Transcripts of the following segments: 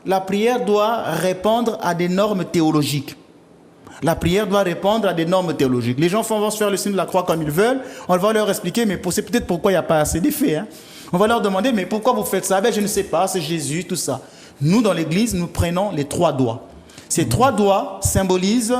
la prière doit répondre à des normes théologiques. La prière doit répondre à des normes théologiques. Les gens vont se faire le signe de la croix comme ils veulent. On va leur expliquer, mais c'est peut-être pourquoi il n'y a pas assez d'effet. On va leur demander, mais pourquoi vous faites ça? Ben, je ne sais pas, c'est Jésus, tout ça. Nous, dans l'Église, nous prenons les 3 doigts. Ces 3 doigts symbolisent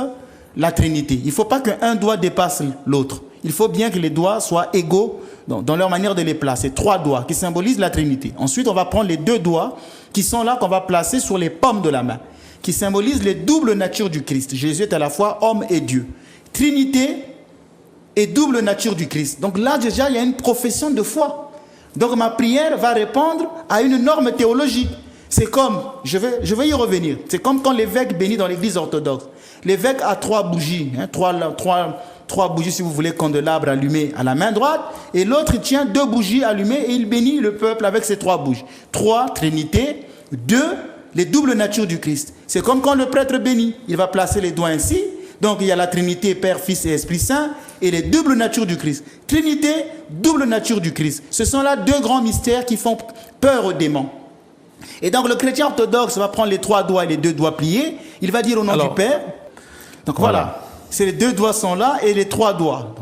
la Trinité. Il ne faut pas qu'un doigt dépasse l'autre. Il faut bien que les doigts soient égaux dans leur manière de les placer. 3 doigts qui symbolisent la Trinité. Ensuite, on va prendre les 2 doigts qui sont là, qu'on va placer sur les paumes de la main, qui symbolisent les doubles natures du Christ. Jésus est à la fois homme et Dieu. Trinité et double nature du Christ. Donc là, déjà, il y a une profession de foi. Donc ma prière va répondre à une norme théologique. C'est comme, je vais y revenir, c'est comme quand l'évêque bénit dans l'église orthodoxe. L'évêque a 3 bougies, 3 bougies, si vous voulez, candélabres allumés à la main droite, et l'autre tient 2 bougies allumées et il bénit le peuple avec ces 3 bougies. 3, Trinité, 2, les doubles natures du Christ. C'est comme quand le prêtre bénit, il va placer les doigts ainsi, donc il y a la Trinité, Père, Fils et Esprit Saint, et les doubles natures du Christ. Trinité, double nature du Christ. Ce sont là 2 grands mystères qui font peur aux démons. Et donc le chrétien orthodoxe va prendre les 3 doigts et les 2 doigts pliés, il va dire au nom du Père. Donc voilà, c'est les 2 doigts sont là et les 3 doigts.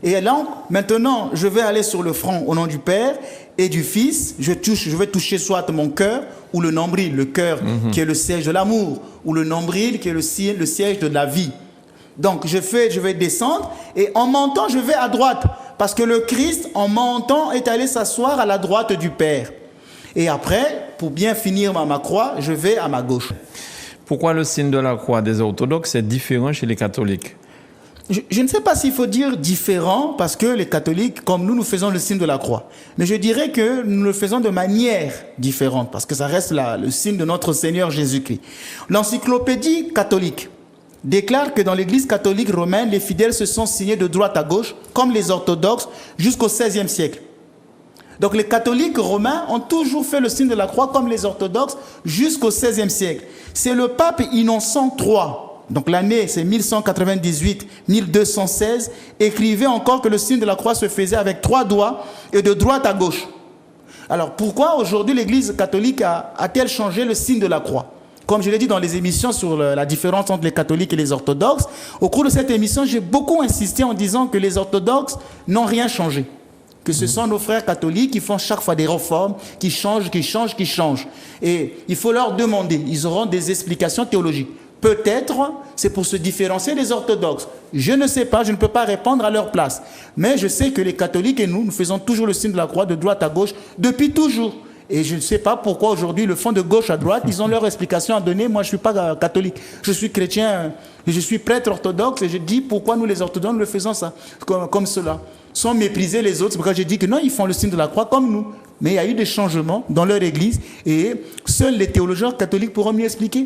Et là, maintenant, je vais aller sur le front au nom du Père et du Fils. Je vais toucher soit mon cœur ou le nombril, le cœur qui est le siège de l'amour, ou le nombril qui est le siège de la vie. Donc je vais descendre et en montant, je vais à droite. Parce que le Christ, en montant, est allé s'asseoir à la droite du Père. Et après, pour bien finir ma croix, je vais à ma gauche. Pourquoi le signe de la croix des orthodoxes est différent chez les catholiques? Je ne sais pas s'il faut dire différent, parce que les catholiques, comme nous faisons le signe de la croix. Mais je dirais que nous le faisons de manière différente, parce que ça reste le signe de notre Seigneur Jésus-Christ. L'encyclopédie catholique déclare que dans l'église catholique romaine, les fidèles se sont signés de droite à gauche, comme les orthodoxes, jusqu'au XVIe siècle. Donc les catholiques romains ont toujours fait le signe de la croix comme les orthodoxes jusqu'au XVIe siècle. C'est le pape Innocent III, donc l'année c'est 1198-1216, écrivait encore que le signe de la croix se faisait avec 3 doigts et de droite à gauche. Alors pourquoi aujourd'hui l'église catholique a-t-elle changé le signe de la croix? Comme je l'ai dit dans les émissions sur la différence entre les catholiques et les orthodoxes, au cours de cette émission, j'ai beaucoup insisté en disant que les orthodoxes n'ont rien changé. Que ce sont nos frères catholiques qui font chaque fois des réformes, qui changent. Et il faut leur demander, ils auront des explications théologiques. Peut-être c'est pour se différencier des orthodoxes. Je ne sais pas, je ne peux pas répondre à leur place. Mais je sais que les catholiques et nous faisons toujours le signe de la croix de droite à gauche depuis toujours. Et je ne sais pas pourquoi aujourd'hui ils le font de gauche à droite. Ils ont leur explication à donner. Moi, je ne suis pas catholique. Je suis chrétien, je suis prêtre orthodoxe. Et je dis pourquoi nous les orthodoxes, nous le faisons ça, comme cela. Sans mépriser les autres. C'est pourquoi j'ai dit que non, ils font le signe de la croix comme nous. Mais il y a eu des changements dans leur église. Et seuls les théologiens catholiques pourront mieux expliquer.